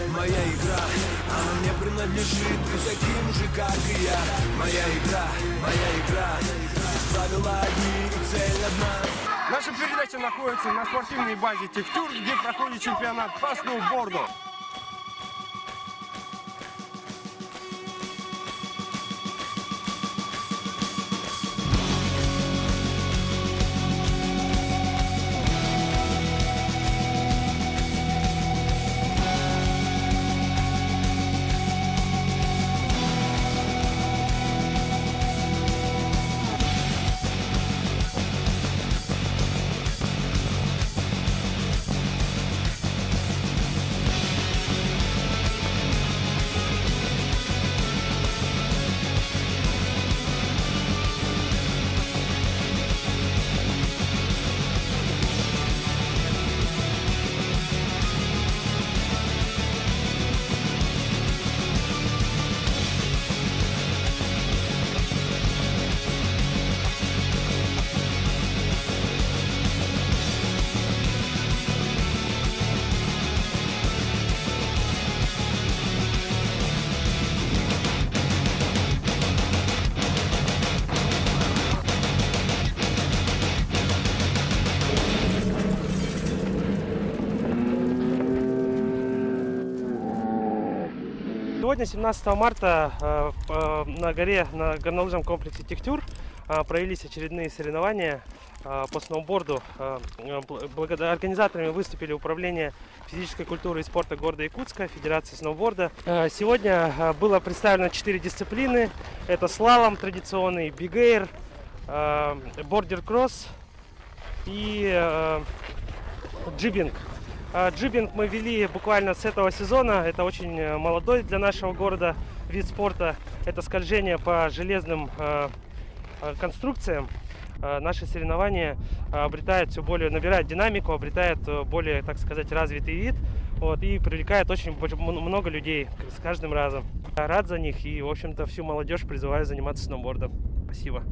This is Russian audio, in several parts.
моя игра, она мне принадлежит, ты таким же, как и я. Моя игра, здесь правила одни и цель одна. Наша передача находится на спортивной базе «Тектур», где проходит чемпионат по сноуборду. Сегодня, 17 марта, на горе, на горнолыжном комплексе «Тектур» провелись очередные соревнования по сноуборду. Организаторами выступили Управление физической культуры и спорта города Якутска, Федерация сноуборда. Сегодня было представлено 4 дисциплины. Это слалом традиционный, биг-эйр, бордер-кросс и джибинг. Джибинг мы вели буквально с этого сезона. Это очень молодой для нашего города вид спорта. Это скольжение по железным конструкциям. Наши соревнования обретают все более, набирают динамику, обретают более, так сказать, развитый вид. И привлекает очень много людей с каждым разом. Рад за них и, в общем-то, всю молодежь призываю заниматься сноубордом. Спасибо.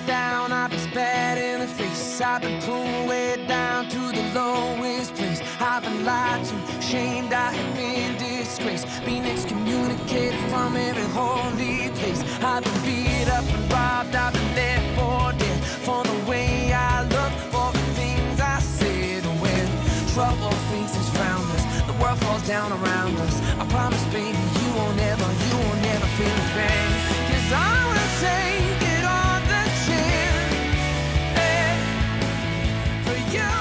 Down, I've been spat in the face. I've been pulled way down to the lowest place. I've been lied to, shamed, I have been disgraced, been excommunicated from every holy place. I've been beat up and robbed, I've been left for dead, for the way I look, for the things I said. When trouble thinks it's found us, the world falls down around us. I promise, baby, you won't ever feel the pain. 'Cause I will take it on the chin, for you,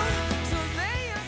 so lay your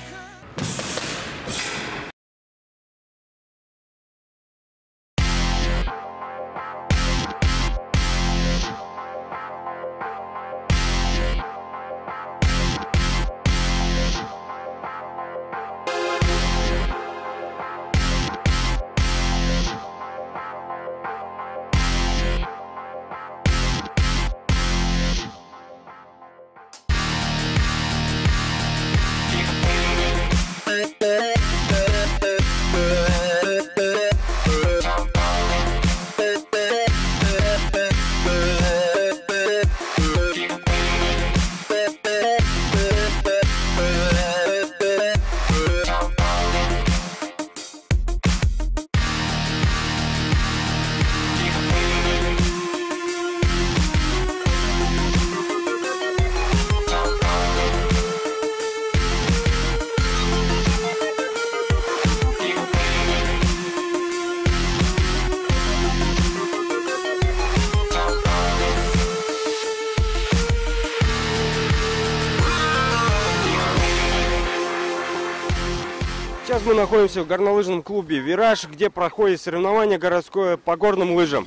Сейчас мы находимся в горнолыжном клубе «Вираж», где проходит соревнование городское по горным лыжам.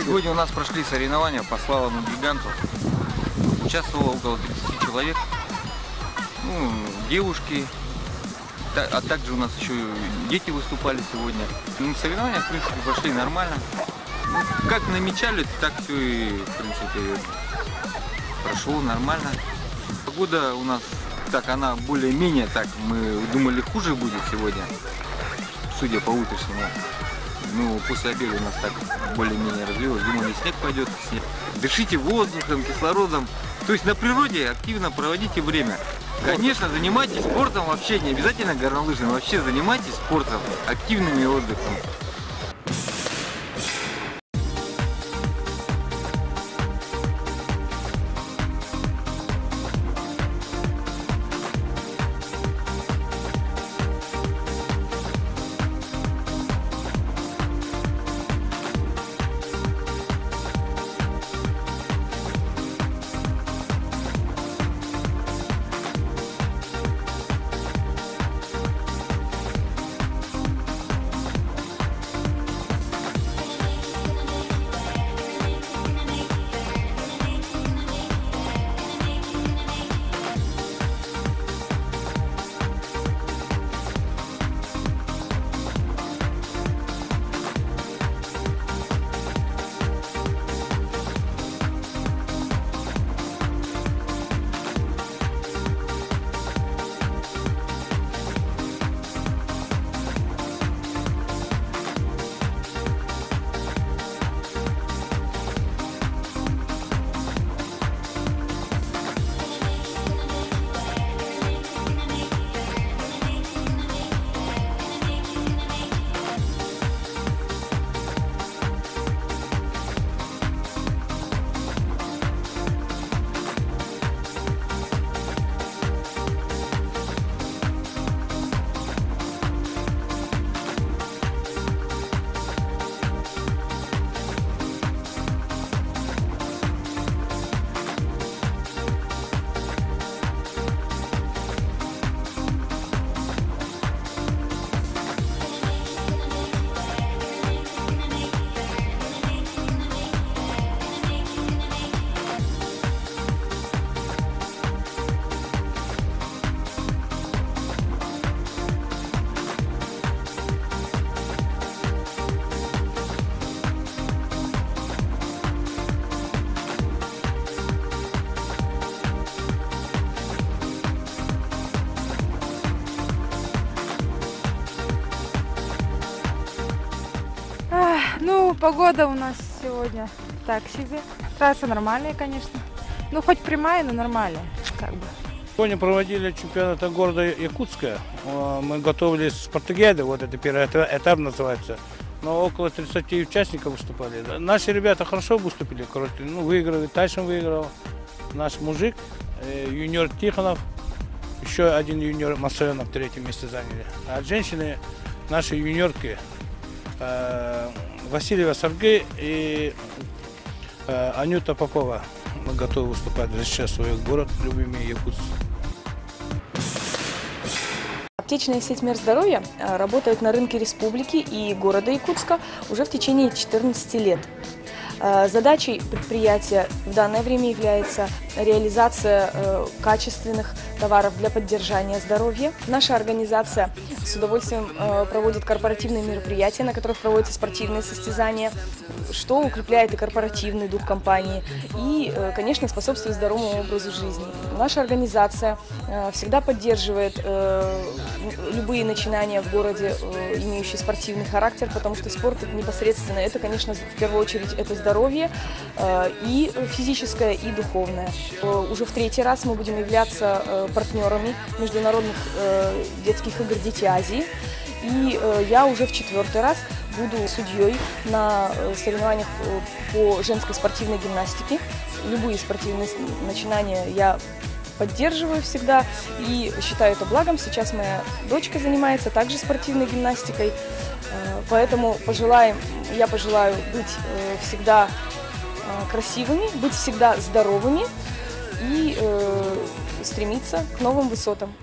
Сегодня у нас прошли соревнования по слалому гиганту. Участвовало около 30 человек. Ну, девушки, а также у нас еще дети выступали сегодня. Ну, соревнования, в принципе, прошли нормально. Ну, как намечали, так все и, в принципе, прошло нормально. Погода у нас, так, она более-менее, так, мы думали, хуже будет сегодня, судя по утреннему. Ну, после обеда у нас так более-менее развилось. Думали, снег пойдет, снег. Дышите воздухом, кислородом. То есть на природе активно проводите время. Конечно, занимайтесь спортом вообще, не обязательно горнолыжным. Вообще занимайтесь спортом, активным и отдыхом. Ну, погода у нас сегодня так себе. Трасса нормальная, конечно. Ну, хоть прямая, но нормальная, как бы. Сегодня проводили чемпионат города Якутска. Мы готовились к спартакиаде, вот это первый этап называется. Но около 30 участников выступали. Наши ребята хорошо выступили, короче, выиграли, Тайсон выиграл, наш мужик, юниор Тихонов, еще один юниор Масоянов 3-е место заняли. А женщины, наши юниорки, Васильева Сергей и Анюта Попова готовы выступать, защищать свой город, любимый Якутск. Аптечная сеть «Мир здоровья» работает на рынке республики и города Якутска уже в течение 14 лет. Задачей предприятия в данное время является реализация качественных товаров для поддержания здоровья. Наша организация с удовольствием проводит корпоративные мероприятия, на которых проводятся спортивные состязания, что укрепляет и корпоративный дух компании, и, конечно, способствует здоровому образу жизни. Наша организация всегда поддерживает любые начинания в городе, имеющие спортивный характер, потому что спорт непосредственно, это, конечно, в первую очередь, это здоровье и физическое, и духовное. Уже в 3-й раз мы будем являться партнерами международных детских игр «Дети Азии». И я уже в 4-й раз буду судьей на соревнованиях по женской спортивной гимнастике. Любые спортивные начинания я поддерживаю всегда и считаю это благом. Сейчас моя дочка занимается также спортивной гимнастикой, поэтому я пожелаю быть всегда красивыми, быть всегда здоровыми и стремиться к новым высотам.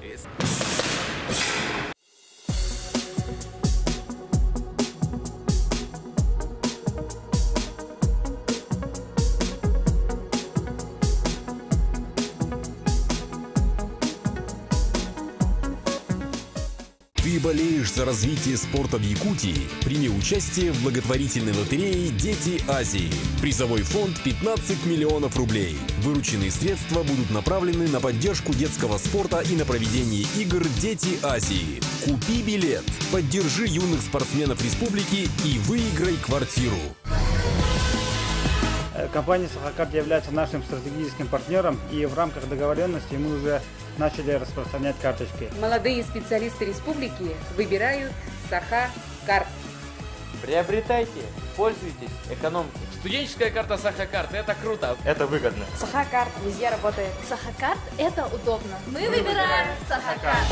Ты болеешь за развитие спорта в Якутии? Прими участие в благотворительной лотерее «Дети Азии». Призовой фонд 15 миллионов рублей. Вырученные средства будут направлены на поддержку детского спорта и на проведение игр «Дети Азии». Купи билет, поддержи юных спортсменов республики и выиграй квартиру. Компания «Сахакарт» является нашим стратегическим партнером, и в рамках договоренности мы уже начали распространять карточки. Молодые специалисты республики выбирают «Сахакарт». Приобретайте, пользуйтесь, экономьте. Студенческая карта «Сахакарт» – это круто. Это выгодно. «Сахакарт» везде работает. «Сахакарт» – это удобно. Мы выбираем «Сахакарт».